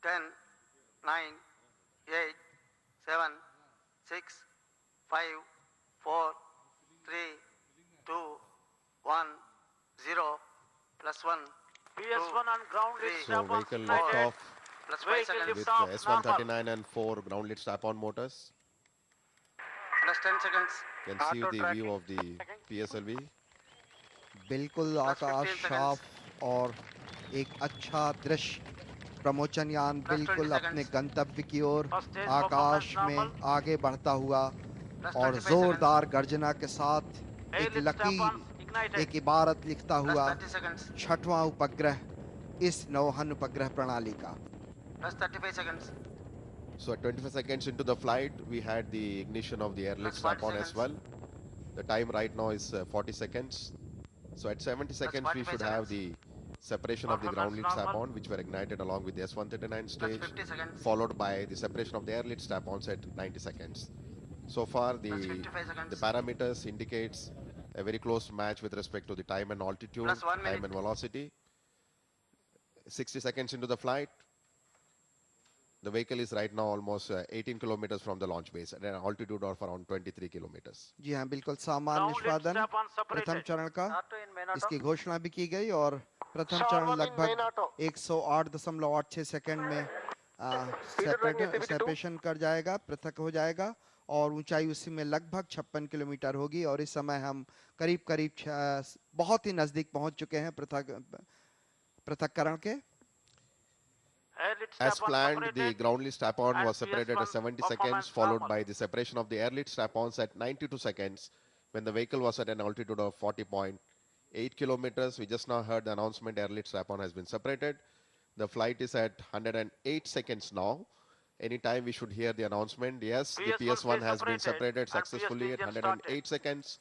10, 9, 8, 7, 6, 5, 4, 3, 2, 1, 0, +1, PS1 on ground lead three, So strap-on vehicle ignited. lift off +5 Vehicle seconds, lift with off normal. S139 and 4 ground lit strap-on motors. +10 seconds, You can see Auto the view tracking. of the PSLV. बिल्कुल +15 आकाश seconds, साफ और एक अच्छा दृश्य प्रमोचन यान +20 बिल्कुल अपने seconds, गंतव्य की ओर First stage performance आकाश में normal. आगे बढ़ता हुआ और +25 seconds, जोरदार गर्जना के साथ Air एक lift strap-ons लकीर ignited. एक इबारत लिखता हुआ +30 seconds, छठवां उपग्रह इस नौहन उपग्रह प्रणाली का +35 seconds, So at 25 seconds into the flight, we had the ignition of the air lit +40 strap-on as seconds, well. The time right now is 40 seconds. So at 70 seconds, we +45 should have seconds, the separation of the Performance ground lit normal. strap-on, which were ignited along with the S139 stage, +50 seconds, followed by the separation of the air lit strap-ons at 90 seconds. So far, +55 the seconds, parameters indicates a very close match with respect to the time and altitude, +1 time minute, and velocity. 60 seconds into the flight, the vehicle is right now almost 18 kilometers from the launch base at an altitude of around 23 kilometers. जी हाँ बिल्कुल सामान्य Ground lit निष्पादन strap-on प्रथम separated. चरण का Auto in main auto. इसकी घोषणा भी की गई और प्रथम Shower चरण one in main लगभग auto. 108.86 सेकंड में Speeder tracking activity 2. सेपरेशन कर जाएगा पृथक हो जाएगा और ऊंचाई उसी में लगभग 56 किलोमीटर होगी और इस समय हम करीब करीब बहुत ही नजदीक पहुंच चुके हैं पृथक्करण के Air lit As strap-on planned, the separated. ground lit strap-on And was separated at PS1 70 seconds, performance followed normal. by the separation of the air lit strap-ons at 92 seconds when the vehicle was at an altitude of 40.8 kilometers. We just now heard the announcement air lit strap-on has been separated. The flight is at 108 seconds now. Anytime we should hear the announcement. Yes, the PS1 PS1 has been separated separated and successfully PS2 at engine 108 seconds.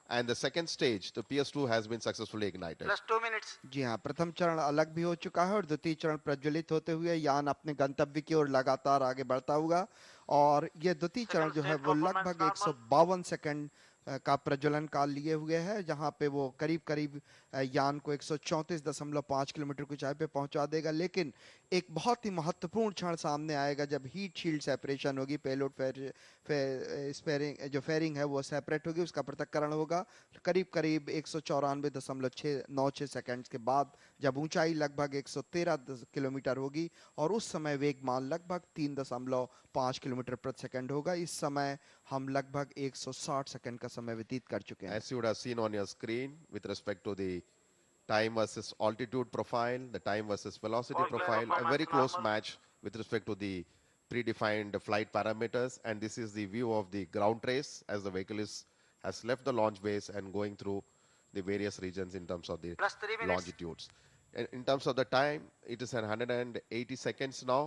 And the second stage, the PS2 has been successfully ignited. +2 minutes, जी हाँ प्रथम चरण अलग भी हो चुका है और द्वितीय चरण प्रज्वलित होते हुए यान अपने गंतव्य की ओर लगातार आगे बढ़ता हुआ और ये द्वितीय चरण Second जो है stage वो performance लगभग normal. 152 सेकंड का प्रज्वलन काल लिए हुए है जहां पे वो करीब करीब यान को 134.5 किलोमीटर की ऊंचाई पे पहुंचा देगा लेकिन एक बहुत ही महत्वपूर्ण क्षण सामने आएगा जब हीट शील्ड सेपरेशन होगी पेलोड स्पेयरिंग जो फेयरिंग है वो सेपरेट होगी उसका पृथक्करण होगा करीब करीब 194.96 सेकंड्स के बाद जब ऊंचाई लगभग 113 किलोमीटर होगी और उस समय वेगमान लगभग 3.5 किलोमीटर प्रति सेकंड होगा इस समय हम लगभग 160 सेकंड का समय व्यतीत कर चुके हैं As you would have seen on your screen with respect to the time versus altitude profile, the time versus velocity All profile, a performance very close normal. match with respect to the predefined flight parameters. And this is the view of the ground trace as the vehicle has left the launch base and going through the various regions in terms of the +3 minutes, longitudes. In terms of the time, it is at 180 seconds now.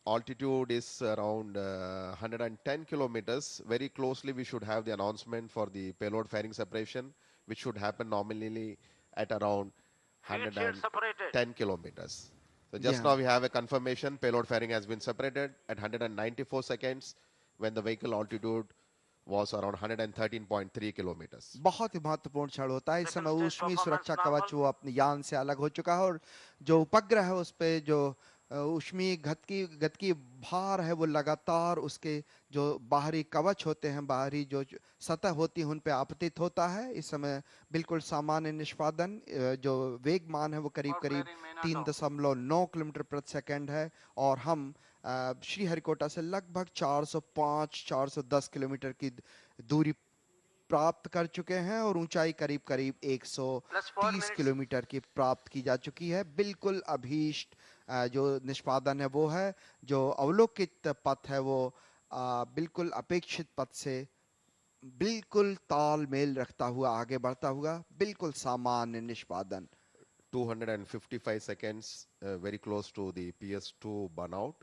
Altitude is around 110 kilometers. Very closely, we should have the announcement for the payload fairing separation, which should happen nominally at around Heat shield separated. 110 kilometers. So just Yeah. now we have a confirmation payload fairing has been separated at 194 seconds when the vehicle altitude was around 113.3 kilometers. बहुत ही महत्वपूर्ण क्षण होता है इस Second समय stage ऊष्मीय performance सुरक्षा normal. कवच वो अपने यान से अलग हो चुका है और जो उपग्रह है उस पे जो ऊष्मीय गतिकी भार है वो लगातार उसके जो बाहरी कवच होते हैं बाहरी जो सतह होती है उन पे आपतित होता है इस समय बिल्कुल सामान्य निष्पादन जो वेगमान है वो करीब All करीब fairing main auto. 3.9 किलोमीटर प्रति सेकंड है और हम श्रीहरिकोटा से लगभग 405-410 किलोमीटर की दूरी प्राप्त कर चुके हैं और ऊंचाई करीब करीब 130 minutes. किलोमीटर की प्राप्त की जा चुकी है बिल्कुल अभीष्ट जो निष्पादन है वो है जो अवलोकित पथ है वो बिल्कुल अपेक्षित पथ से बिल्कुल तालमेल रखता हुआ आगे बढ़ता हुआ बिल्कुल सामान्य निष्पादन 255 seconds, very close to the PS2 burnout.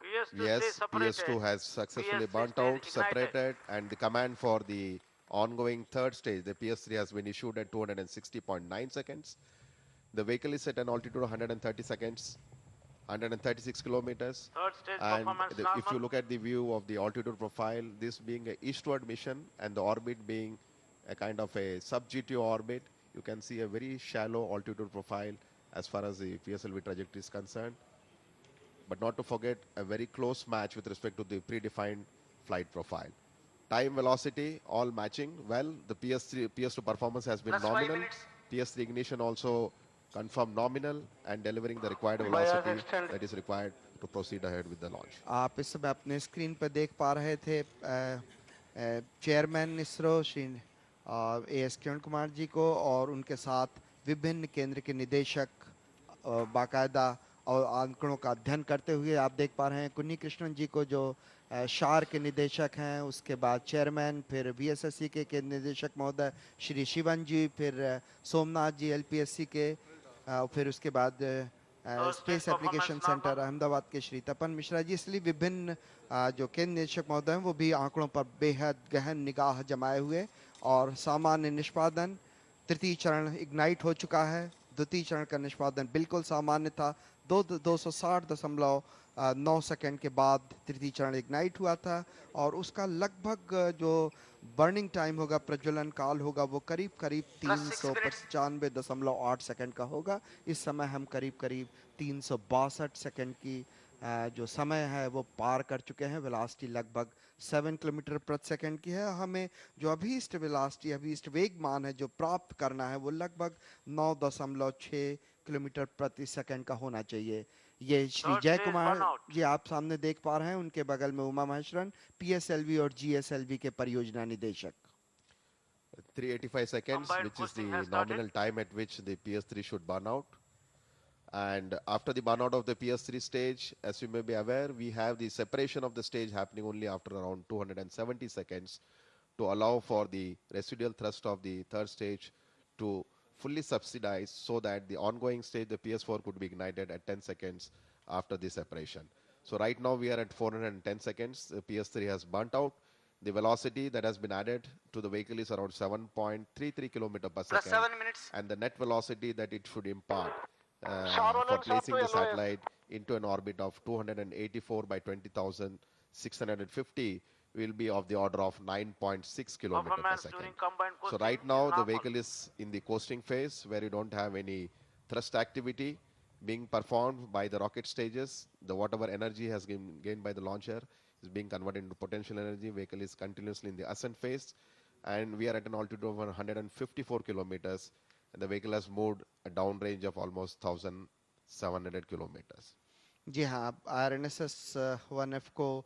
PS2 stage Yes, separated. PS2 has successfully PS3 burnt stage out, ignited. separated, and the command for the ongoing third stage, the PS3, has been issued at 260.9 seconds. The vehicle is at an altitude of 130 seconds, 136 kilometers. Third stage And performance if you normal. look at the view of the altitude profile, this being an eastward mission and the orbit being a kind of a sub-GTO orbit, you can see a very shallow altitude profile as far as the PSLV trajectory is concerned. But not to forget a very close match with respect to the predefined flight profile. Time, velocity, all matching well. The PS2 performance has been Plus 5 nominal. minutes. PS3 ignition also confirmed nominal and delivering the required Bias velocity extend. that is required to proceed ahead with the launch. आप इस समय अपने screen पर देख पा रहे थे chairman ISRO Shri S Kiran Kumar ji को और उनके साथ विभिन्न केंद्र के निदेशक बाकायदा और आंकड़ों का अध्ययन करते हुए आप देख पा रहे हैं कुन्नी कृष्णन जी को जो शार के निदेशक हैं, उसके बाद चेयरमैन, फिर वीएसएससी के निदेशक महोदय श्री शिवन जी, फिर सोमनाथ जी एलपीएससी के, फिर उसके बाद स्पेस एप्लीकेशन सेंटर अहमदाबाद के श्री तपन मिश्रा जी। इसलिए विभिन्न जो केंद्र निदेशक महोदय हैं वो भी आंकड़ों पर बेहद गहन निगाह जमाए हुए और सामान्य निष्पादन तृतीय चरण इग्नाइट हो चुका है। द्वितीय चरण का निष्पादन बिल्कुल सामान्य था। 260.9 सेकंड के बाद तृतीय चरण इग्नाइट हुआ था और उसका लगभग जो बर्निंग टाइम होगा, प्रज्वलन काल होगा, वो करीब करीब 395.8 सेकंड का होगा। इस समय हम करीब करीब 362 सेकंड की जो समय है वो पार कर चुके हैं। वेलोसिटी लगभग 7 किलोमीटर प्रति सेकंड की है। हमें जो अभीष्ट वेलोसिटी, अभीष्ट वेग मान है जो प्राप्त करना है वो लगभग 9.6 किलोमीटर प्रति सेकंड का होना चाहिए। ये श्री जय कुमार जी आप सामने देख पा रहे हैं, उनके बगल में उमा महेश्वरन, पीएसएलवी और जीएसएलवी के परियोजना निदेशक। 385 seconds, which is the nominal time at which the PS3 should burn out. And after the burnout of the PS3 stage, as you may be aware, we have the separation of the stage happening only after around 270 seconds to allow for the residual thrust of the third stage to fully subsidize so that the ongoing stage, the PS4, could be ignited at 10 seconds after the separation. So right now we are at 410 seconds. The PS3 has burnt out. The velocity that has been added to the vehicle is around 7.33 km per Plus second. 7 minutes. And the net velocity that it should impart for placing the satellite into an orbit of 284 by 20,650 will be of the order of 9.6 km per second. So right now the vehicle is in the coasting phase where you don't have any thrust activity being performed by the rocket stages. The whatever energy has been gained by the launcher is being converted into potential energy. Vehicle is continuously in the ascent phase and we are at an altitude of 154 kilometers. And the vehicle has moved a downrange of almost 1,700 kilometers. जी हाँ, IRNSS 1F को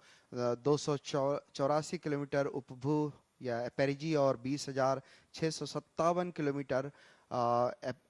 284 kilometre उपभू या पेरिजी और 20,657 kilometre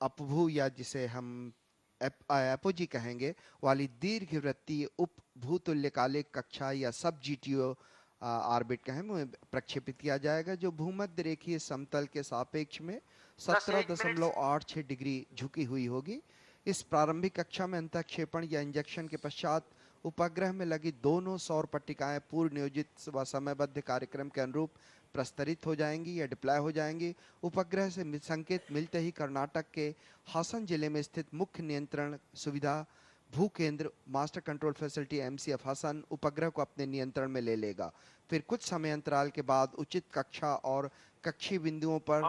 अपभू या जिसे हम apogee कहेंगे वाली दीर्घवृत्तीय उपभूतुल्यकालिक कक्षा या सब GTO ऑर्बिट कहें प्रक्षेपित किया जाएगा, जो भूमध्य रेखीय समतल के सापेक्ष में 17.86 डिग्री झुकी हुई होगी। इस प्रारंभिक कक्षा में अंतःक्षेपण या इंजेक्शन के पश्चात उपग्रह में लगी दोनों सौर पट्टिकाएं पूर्व नियोजित व समयबद्ध कार्यक्रम के अनुरूप प्रस्तरित हो जाएंगी या डिप्लॉय हो जाएंगी। उपग्रह से संकेत मिलते ही कर्नाटक के हासन जिले में स्थित मुख्य नियंत्रण सुविधा भू केंद्र master control facility MCF Hassan उपग्रह को अपने नियंत्रण में ले लेगा। फिर कुछ समय अंतराल के बाद उचित कक्षा और कक्षीय बिंदुओं पर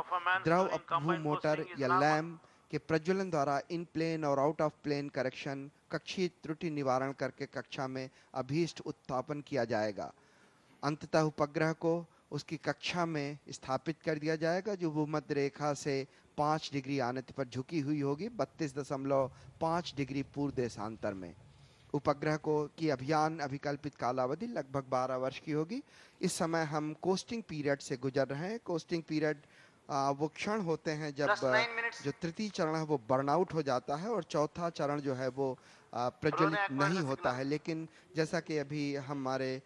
द्रव अपभू मोटर या लैम के प्रज्वलन द्वारा इन प्लेन और आउट ऑफ प्लेन करेक्शन कक्षीय त्रुटि निवारण करके कक्षा में अभीष्ट उत्थापन किया जाएगा। अंततः उपग्रह को उसकी कक्षा में स्थापित कर दिया जाएगा जो भूमध्य रेखा से 5 डिग्री आनत पर झुकी हुई होगी, 32.5 डिग्री पूर्व देशांतर में। उपग्रह को की अभियान अभिकल्पित कालावधि लगभग 12 वर्ष की होगी। इस समय हम कोस्टिंग पीरियड से गुजर रहे हैं। कोस्टिंग पीरियड वो क्षण होते हैं जब जो तृतीय चरण है वो बर्नआउट हो जाता है और चौथा चरण जो है वो प्रज्वलित नहीं होता है। लेकिन जैसा कि अभी हमारे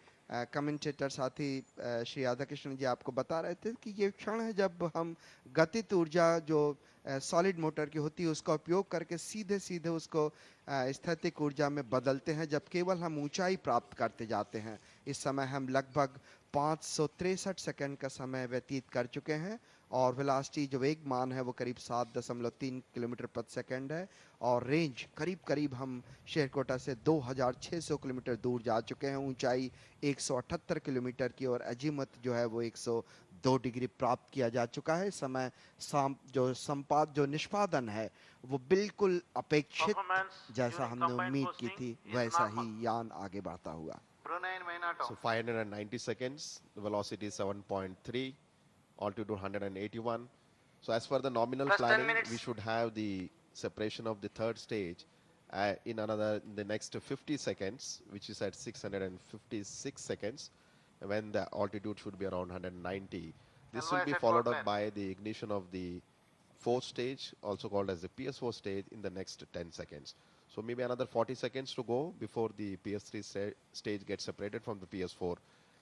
कमेंटेटर साथी श्री राधाकृष्ण जी आपको बता रहे थे कि ये क्षण है जब हम गतित ऊर्जा जो सॉलिड मोटर की होती है उसका उपयोग करके सीधे सीधे उसको स्थैतिक ऊर्जा में बदलते हैं, जब केवल हम ऊंचाई प्राप्त करते जाते हैं। इस समय हम लगभग 563 सेकंड का समय व्यतीत कर चुके हैं और वेलोसिटी जो वेग मान है वो करीब 7.3 किलोमीटर प्रति सेकंड है और रेंज करीब करीब हम शेरकोटा से 2600 किलोमीटर दूर जा चुके हैं। ऊंचाई 178 किलोमीटर की और अजीमत जो है वो 2 डिग्री प्राप्त किया जा चुका है। समय जो निष्पादन है वो बिल्कुल अपेक्षित, Performance जैसा during हमने combined उम्मीद की posting थी is वैसा normal. ही यान आगे बढ़ता हुआ। Brunei Minato. So 590 seconds, the velocity is 7.3, altitude 181. So as per the nominal Plus 10 planning, minutes. we should have the separation of the third stage in the next 50 seconds, which is at 656 seconds, when the altitude should be around 190. This will be LYS at followed Port up Blair. by the ignition of the fourth stage, also called as the PS4 stage, in the next 10 seconds. So maybe another 40 seconds to go before the PS3 stage gets separated from the PS4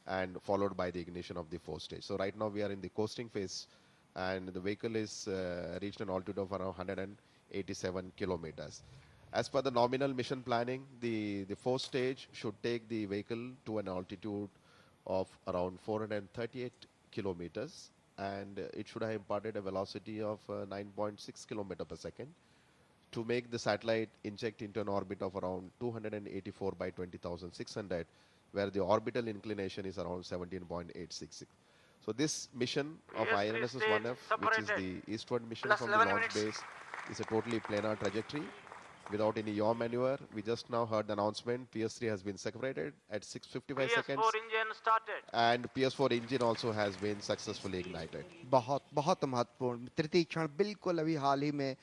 and followed by the ignition of the fourth stage. So right now we are in the coasting phase and the vehicle is reached an altitude of around 187 kilometers. As per the nominal mission planning, the fourth stage should take the vehicle to an altitude of around 438 kilometers, and it should have imparted a velocity of 9.6 kilometer per second to make the satellite inject into an orbit of around 284 by 20,600, where the orbital inclination is around 17.866. So this mission of PS3 INSS stage 1F, which is separated. the eastward mission Plus from the 11 launch minutes. base, is a totally planar trajectory without any yaw maneuver. We just now heard the announcement, PS3 has been separated at 6:55 seconds, PS4 engine started. and PS4 engine also has been successfully ignited. बहुत बहुत महत्वपूर्ण तृतीय क्षण बिल्कुल अभी हाल ही में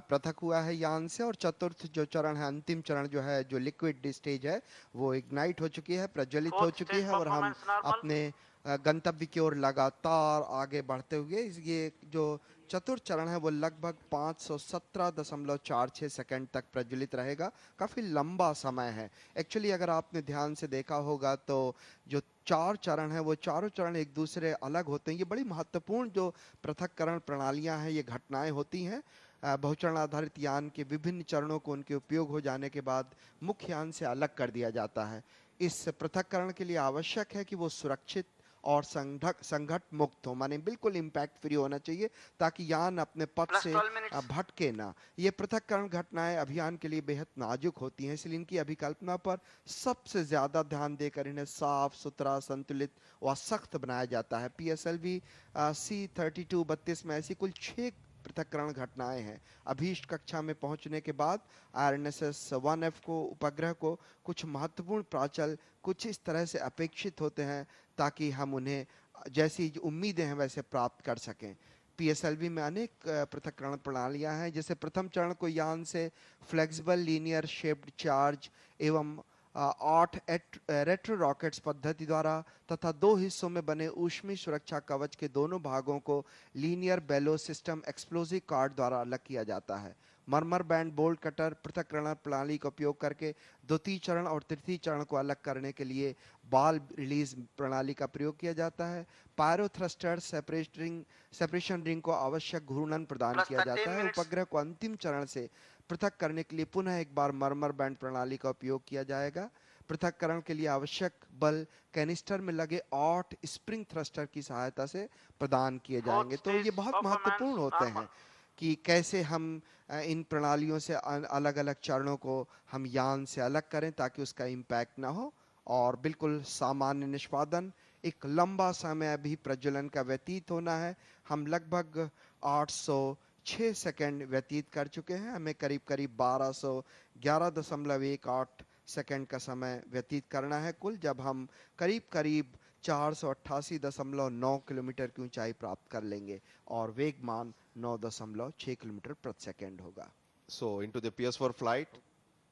पृथक हुआ है यान से, और चतुर्थ जो चरण है, अंतिम चरण जो है, जो लिक्विड स्टेज है, वो इग्नाइट हो चुकी है, प्रज्वलित हो Fourth चुकी stage है, और हम performance normal. अपने गंतव्य की ओर लगातार आगे बढ़ते हुए ये जो चतुर्थ चरण है वो लगभग 517.46 सेकंड तक प्रज्वलित रहेगा। काफ़ी लंबा समय है। एक्चुअली अगर आपने ध्यान से देखा होगा तो जो 4 चरण है वो चारों चरण एक दूसरे अलग होते हैं। ये बड़ी महत्वपूर्ण जो पृथक्करण प्रणालियां हैं, ये घटनाएं होती हैं। बहुचरण आधारित यान के विभिन्न चरणों को उनके उपयोग हो जाने के बाद मुख्य यान से अलग कर दिया जाता है। इस पृथक्करण के लिए आवश्यक है कि वो सुरक्षित और संघट मुक्त हो, माने बिल्कुल इम्पैक्ट फ्री होना चाहिए ताकि यान अपने पथ Plus से 12 minutes. भटके ना। ये पृथक्करण घटनाएं अभियान के लिए बेहद नाजुक होती हैं, इसलिए इनकी अभिकल्पना पर सबसे ज्यादा ध्यान देकर इन्हें साफ सुथरा, संतुलित व सख्त बनाया जाता है। PSLV C3232 में ऐसी कुल 6 पृथक्करण घटनाएं हैं। अभीष्ट कक्षा में पहुंचने के बाद INSS 1F को, उपग्रह को, कुछ महत्वपूर्ण प्राचल कुछ इस तरह से अपेक्षित होते हैं ताकि हम उन्हें जैसी उम्मीदें हैं वैसे प्राप्त कर सकें। PSLV में अनेक पृथक्करण प्रणालियां हैं, जैसे प्रथम चरण को यान से फ्लेक्सिबल लीनियर शेप्ड चार्ज एवं 8 रेट्रो रॉकेट्स पद्धति द्वारा तथा 2 हिस्सों में बने ऊष्मीय सुरक्षा कवच के दोनों भागों को लीनियर बेलो सिस्टम एक्सप्लोजिव कार्ड द्वारा अलग किया जाता है। मरमर बैंड बोल्ट कटर पृथक्करण प्रणाली का उपयोग करके द्वितीय चरण और तृतीय चरण को अलग करने के लिए बॉल रिलीज प्रणाली का प्रयोग किया जाता है। पायरो थ्रस्टर सेपरेशन रिंग को आवश्यक घूर्णन प्रदान Plus किया 13 जाता है। minutes. उपग्रह को अंतिम चरण से पृथक करने के लिए पुनः एक बार मरमर बैंड प्रणाली का उपयोग किया जाएगा। पृथक्करण के लिए आवश्यक बल कैनिस्टर में लगे 8 स्प्रिंग थ्रस्टर की सहायता से प्रदान किए जाएंगे। तो ये बहुत महत्वपूर्ण होते हैं कि कैसे हम इन प्रणालियों से अलग अलग चरणों को हम यान से अलग करें ताकि उसका इम्पैक्ट ना हो, और बिल्कुल सामान्य निष्पादन। एक लंबा समय अभी प्रज्वलन का व्यतीत होना है। हम लगभग 806 सेकंड व्यतीत कर चुके हैं। हमें करीब करीब 1211.18 सेकंड का समय व्यतीत करना है कुल, जब हम करीब करीब 488.9 किलोमीटर की ऊंचाई प्राप्त कर लेंगे और वेगमान 9.6 किलोमीटर प्रति सेकंड होगा। So into the PS4 flight,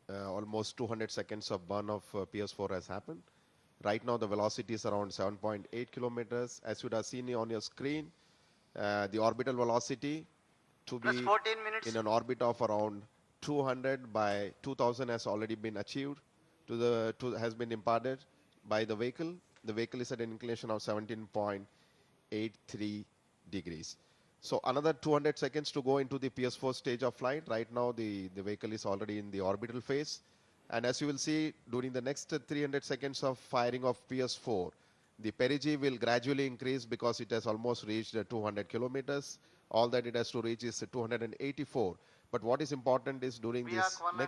almost 200 seconds of burn of PS4 has happened. Right now the velocity is around 7.8 kilometers. As you have seen on your screen, the orbital velocity to Plus be 14 minutes. in an orbit of around 200 by 2000 has already been achieved, has been imparted by the vehicle. The vehicle is at an inclination of 17.83 degrees. So another 200 seconds to go into the PS4 stage of flight. Right now the vehicle is already in the orbital phase. And as you will see, during the next 300 seconds of firing of PS4, the perigee will gradually increase because it has almost reached 200 kilometers. All that it has to reach is 284. But what is important is during We are this corner next